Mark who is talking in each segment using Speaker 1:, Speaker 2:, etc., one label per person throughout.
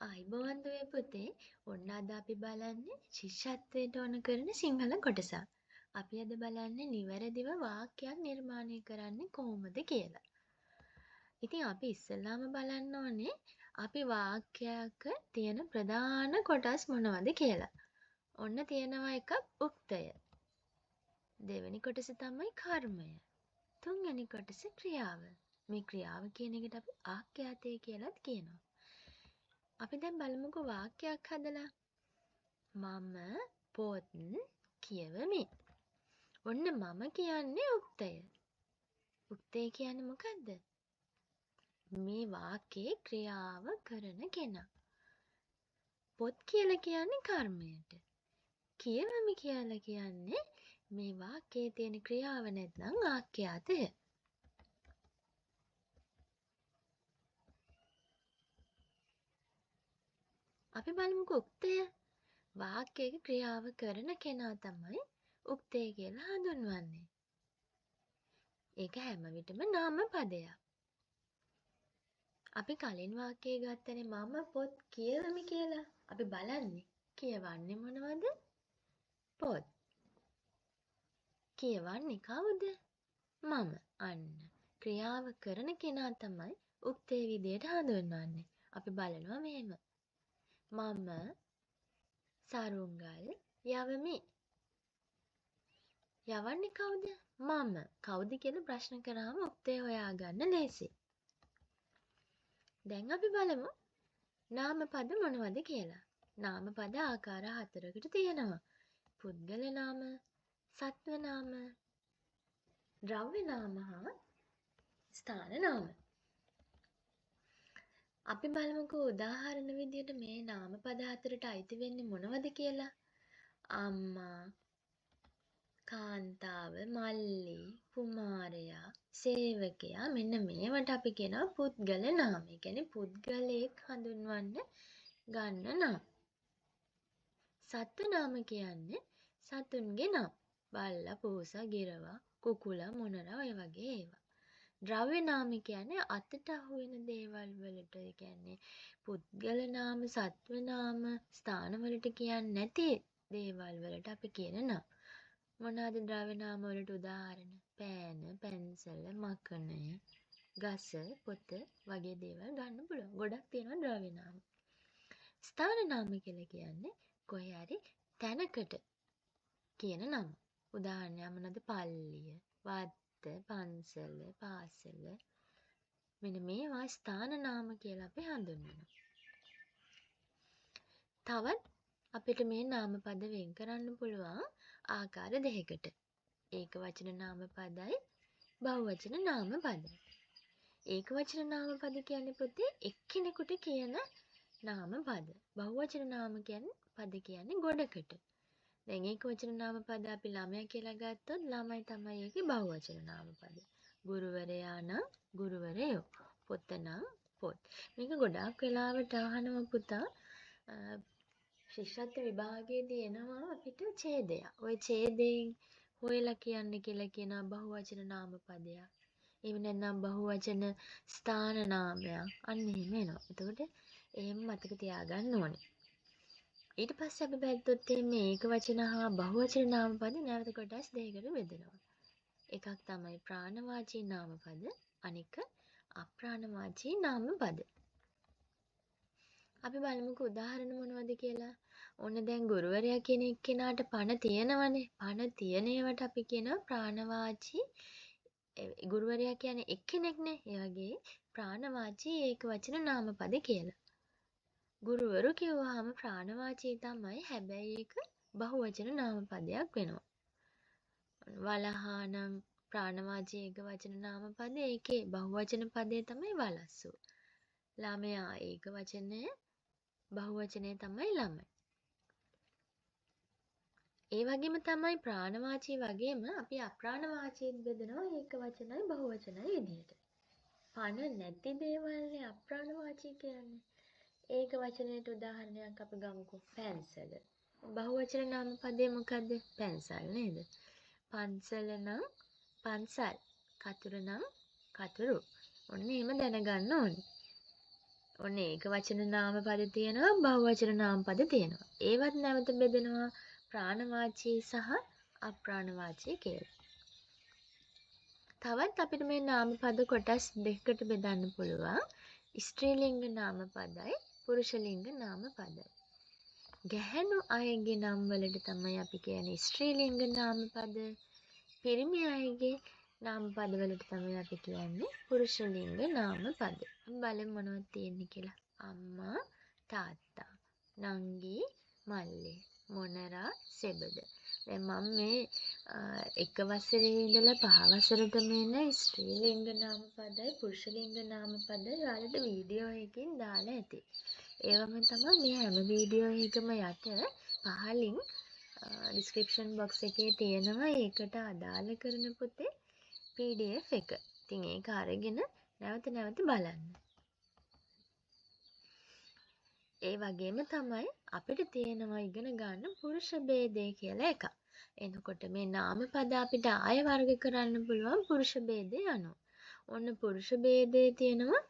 Speaker 1: ආයිබෝවන් දුවේ පුතේ. ඔන්න අද අපි බලන්නේ ශිෂ්‍යත්වයට ඕන කරන සිංහල කොටසක්. අපි අද බලන්නේ නිවැරදිව වාක්‍යයක් නිර්මාණය කරන්නේ කොහොමද කියලා. ඉතින් අපි ඉස්සෙල්ලාම බලන්න ඕනේ අපි වාක්‍යයක තියෙන ප්‍රධාන කොටස් මොනවද කියලා. ඔන්න තියෙනවා එකක් උක්තය. දෙවෙනි කොටස තමයි කර්මය. තුන්වෙනි කොටස ක්‍රියාව. මේ ක්‍රියාව කියන එකට අපි ආඛ්‍යාතය කියලාත් කියනවා. අපි දැන් බලමුකෝ වාක්‍යයක් හදලා. මම පොත් කියවමි. ඔන්න මම කියන්නේ උක්තය. උක්තය කියන්නේ මොකද්ද? මේ වාක්‍යයේ ක්‍රියාව කරන කෙනා. පොත් කියලා කියන්නේ කර්මයට. කියවමි කියලා කියන්නේ මේ වාක්‍යයේ තියෙන ක්‍රියාව නැත්නම් ආඛ්‍යාතය. අපි බලමුකෝ උක්තය. වාක්‍යයක ක්‍රියාව කරන කෙනා තමයි උක්තය කියලා හඳුන්වන්නේ. ඒක හැම විටම නාම පදයක්. අපි කලින් වාක්‍යය ගත්තනේ මම පොත් කියවමි කියලා. අපි බලන්නේ කියවන්නේ මොනවද? පොත්. කියවන්නේ කවුද? මම. අන්න. ක්‍රියාව කරන කෙනා තමයි උක්තේ විදියට හඳුන්වන්නේ. අපි බලනවා මෙහෙම. මම සරුංගල් යවමි. යවන්නේ කවුද? මම. කවුද කියලා ප්‍රශ්න කරාම උක්තේ හොයාගන්න ලේසි. දැන් අපි බලමු නාමපද මොනවද කියලා. නාමපද ආකාර 4කට තියෙනවා. පුද්ගල නාම, සත්ව නාම, ද්‍රව්‍ය නාම හා ස්ථාන නාම. අපි බලමුකෝ උදාහරණ විදියට මේ නාමපද 4ට අයිති වෙන්නේ මොනවද කියලා. අම්මා, කාන්තාව, මල්ලි, කුමාරයා, සේවකයා මෙන්න මේවට අපි කියනවා පුද්ගල නාම. ඒ කියන්නේ පුද්ගලයෙක් හඳුන්වන්න ගන්න නම්. සත්ව නාම කියන්නේ සතුන්ගේ නම්. බල්ලා, පූසා, ගිරවා, කුකුලා, මොනරා ඔය වගේ ඒවා. ද්‍රව්‍ය නාම කියන්නේ අතට අහු වෙන දේවල් වලට. ඒ කියන්නේ පුද්ගල නාම, සත්ව නාම, ස්ථාන වලට කියන්නේ නැති දේවල් වලට අපි කියන නම්. මොනවාද ද්‍රව්‍ය නාම වලට උදාහරණ? පෑන, පැන්සල, මකණය, ගස, පොත වගේ දේවල් ගන්න පුළුවන්. ගොඩක් තියෙනවා ද්‍රව්‍ය නාම. ස්ථාන නාම කියලා කියන්නේ කොහේ හරි තැනකට කියන නම. උදාහරණයක් මොනවද? පල්ලිය, වත්ත, පන්සල, පාසල. මෙන්න මේවා ස්ථාන නාම කියලා අපි හඳුන්වනවා. තවත් අපිට මේ නාමපද වෙන් කරන්න පුළුවන් ආකාර දෙකකට. ඒක වචන නාමපදයි, බහුවචන නාමපදයි. ඒක වචන නාමපද කියන්නේ පුතේ එක්කෙනෙකුට කියන නාමපද. බහුවචන නාම කියන්නේ පද කියන්නේ ගොඩකට. දැන් ඒක වචන නාමපද අපි ළමයා කියලා ගත්තොත් ළමයි තමයි ඒකේ බහුවචන නාමපද. ගුරුවරයා නම් ගුරුවරයෝ. පොත නම් පොත්. මේක ගොඩාක් වෙලාවට අහනවා පුතා. ශිෂ්‍යත්ව විභාගයේදී එනවා අපිට ඡේදයක්. ওই ඡේදයෙන් හොයලා කියන්න කියලා කියනවා බහුවචන නාමපදයක්. එහෙම නැත්නම් බහුවචන ස්ථාන නාමයක්. අන්න එහෙම එනවා. එතකොට එහෙම මතක තියාගන්න ඕනේ. ඊට පස්සේ අපි බැලුවොත් මේ ඒක වචන හා බහුවචන නාමපද නැවත කොටස් දෙකකට බෙදෙනවා. එකක් තමයි ප්‍රාණවාචී නාමපද, අනික අප්‍රාණවාචී නාමපද. අපි බලමුකෝ උදාහරණ මොනවද කියලා. ඔන්න දැන් ගුරුවරයා කියන එක්කෙනාට පණ තියෙනවනේ. පණ තියෙන ඒවාට අපි කියනවා ප්‍රාණවාචී. ගුරුවරයා කියන්නේ එක්කෙනෙක්නේ. ඒ වගේ ප්‍රාණවාචී ඒක වචන නාමපද කියලා. ගුරුවරු කිව්වහම ප්‍රාණවාචී තමයි. හැබැයි ඒක බහුවචන නාමපදයක් වෙනවා. වලහා නම් ප්‍රාණවාචී ඒක වචන නාමපද. ඒකේ බහුවචන පදේ තමයි වලස්සු. ළමයා ඒක වචනය, බහුවචනය තමයි ළමයි. ඒ වගේම තමයි ප්‍රාණවාචී වගේම අපි අප්‍රාණවාචීත් බෙදනවා ඒක වචනයි බහුවචනයි විදිහට. පණ නැති දේවල්නේ අප්‍රාණවාචී කියන්නේ. ඒක වචනයට උදාහරණයක් අපි ගමුකෝ. පැන්සල. බහුවචන නාමපදේ මොකද්ද? පැන්සල් නේද? පන්සල නම් පන්සල්. කතුර නම් කතුරු. ඔන්න එහෙම දැනගන්න ඕනේ. ඔන්න ඒක වචන නාම පද තියෙනවා බහුවචන නාම පද තියෙනවා. ඒවත් නැවත බෙදෙනවා ප්‍රාණවාචී සහ අප්‍රාණවාචී කියලා. තවත් අපිට මේ නාම පද කොටස් දෙකකට බෙදන්න පුළුවන්. ස්ත්‍රීලිංග නාම පදයි පුරුෂලිංග නාම පදයි. ගැහැණු අයගේ නම් වලට තමයි අපි කියන්නේ ස්ත්‍රීලිංග නාම පද. පිරිමි අයගේ නාම පද වලට තමයි අපි කියන්නේ පුරුෂලිංග නාම පද. බලමු මොනවද තියෙන්නේ කියලා. අම්මා, තාත්තා, නංගි, මල්ලි, මොනරා, සෙබඩ. දැන් මම මේ එක වසරේ ඉඳලා 5 වසරටම එන ස්ත්‍රීලිංග නාම පදයි පුරුෂලිංග නාම පදයි ඔයාලට වීඩියෝ එකකින් දාලා ඇති. ඒවම තමයි මේ හැම වීඩියෝ එකම යට පහලින් ඩිස්ක්‍රිප්ෂන් බොක්ස් එකේ තියෙනවා ඒකට අදාළ කරන පොතේ PDF එක. ඉතින් ඒක අරගෙන නැවත නැවත බලන්න. ඒ වගේම තමයි අපිට තියෙනවා ඉගෙන ගන්න පුරුෂ ભેදය කියලා එකක්. එතකොට මේ නාම පද අපිට ආය වර්ග කරන්න පුළුවන් පුරුෂ ભેදය අනුව. ඔන්න පුරුෂ ભેදයේ තියෙනවා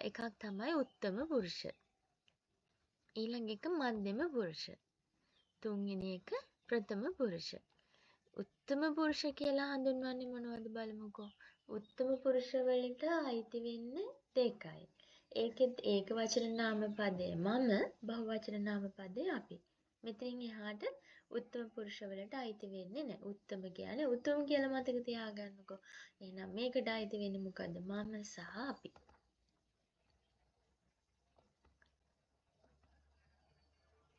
Speaker 1: එකක් තමයි උත්තම පුරුෂ. ඊළඟ එක මධ්‍යම පුරුෂ. තුන්වෙනි එක ප්‍රථම පුරුෂ. උත්තම පුරුෂ කියලා හඳුන්වන්නේ මොනවද බලමුකෝ. උත්තම පුරුෂ වලට අයිති වෙන්නේ දෙකයි. ඒකෙත් ඒක වචන නාම පදය මම බහුවචන නාම පදය අපි. මෙතනින් එහාට උත්තම පුරුෂ වලට අයිති වෙන්නේ නැහැ. උත්තම කියන්නේ උතුම් කියලා මතක තියාගන්නකෝ. එහෙනම් මේකට අයිති වෙන්නේ මොකද්ද? මම සහ අපි.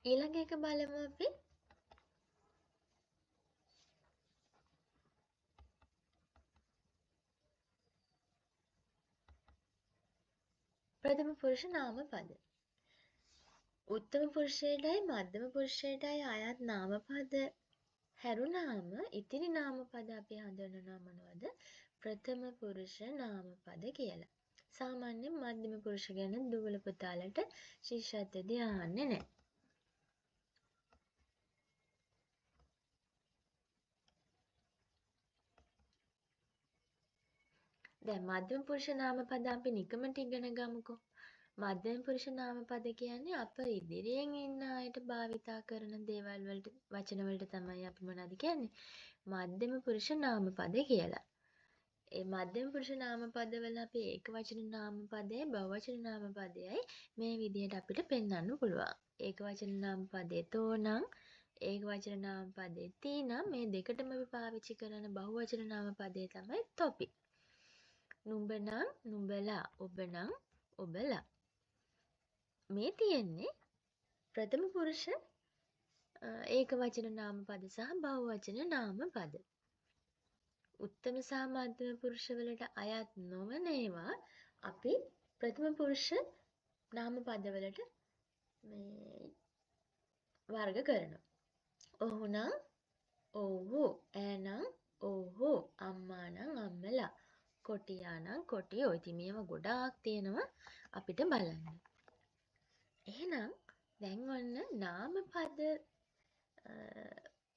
Speaker 1: ඊළඟ එක බලමු අපි. ප්‍රථම පුරුෂ නාම පද. උත්තම පුරුෂයටයි මධ්‍යම පුරුෂයටයි අයත් නාම පද හැරුණාම ඉතිරි නාම පද අපි හඳුන්වනවා මොනවද? ප්‍රථම පුරුෂ නාම පද කියලා. සාමාන්‍යයෙන් මධ්‍යම පුරුෂ ගැන දුවල පුතාලට ශිෂ්‍යත්වයේදී අහන්නේ නැහැ. දැන් මධ්‍යම පුරුෂ නාම පද අපි නිකමට ඉගෙන ගමුකෝ. මධ්‍යම පුරුෂ නාම පද කියන්නේ අප ඉදිරියෙන් ඉන්න අයට භාවිතා කරන දේවල් වලට වචන වලට තමයි අපි මොනවද කියන්නේ? මධ්‍යම පුරුෂ නාම පද කියලා. ඒ මධ්‍යම පුරුෂ නාම පදවල අපි ඒක වචන නාම පදයයි බහුවචන නාම පදයයි මේ විදිහට අපිට පෙන්වන්න පුළුවන්. ඒක වචන නාම පදේ තෝනම් ඒක වචන නාම පදේ තීනම් මේ දෙකටම අපි පාවිච්චි කරන බහුවචන නාම පදේ තමයි තොපි. නුඹ නම් නුඹලා, ඔබ නම් ඔබලා. මේ තියෙන්නේ ප්‍රථම පුරුෂ ඒක වචන නාම පද සහ බහුවචන නාම පද. උත්තම සහ මධ්‍යම පුරුෂ වලට අයත් නොවන ඒවා අපි ප්‍රථම පුරුෂ නාම පද වලට වර්ග කරනවා. ඔහු නම් ඔව්හු, ඈ නම් ඔව්හු, අම්මා නම් අම්මලා, කොටියා නම් කොටියෝ. ඉතින් මේවා ගොඩාක් තියෙනවා අපිට බලන්න. එහෙනම් දැන් ඔන්න නාම පද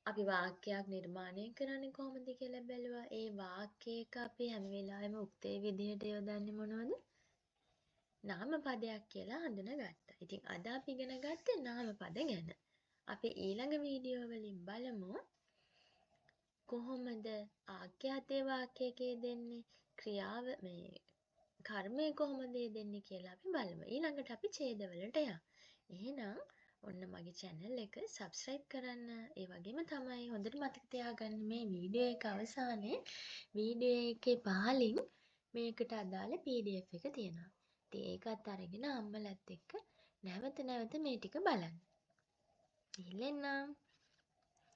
Speaker 1: අපි වාක්‍යයක් නිර්මාණය කරන්නේ කොහොමද කියලා බැලුවා. ඒ වාක්‍යයක අපි හැම වෙලාවෙම උක්තේ විදිහට යොදන්නේ මොනවද? නාම පදයක් කියලා හඳුනාගත්තා. ඉතින් අද අපි ඉගෙන ගත්තේ නාම පද ගැන. අපි ඊළඟ වීඩියෝ වලින් බලමු කොහොමද ආඛ්‍යාතේ වාක්‍යයකේ දෙන්නේ ක්‍රියාව මේ කර්මය කොහොමද දෙන්නේ කියලා අපි බලමු. ඊළඟට අපි ඡේදවලට යමු. එහෙනම් ඔන්න මගේ channel එක subscribe කරන්න. ඒ වගේම තමයි හොඳට මතක තියාගන්න මේ වීඩියෝ එක අවසානයේ වීඩියෝ එකේ පහලින් මේකට අදාළ PDF එක තියෙනවා. ඉතින් ඒකත් අරගෙන අම්මලත් එක්ක නැවත නැවත මේ ටික බලන්න. ඉල්ලෙන්නම්.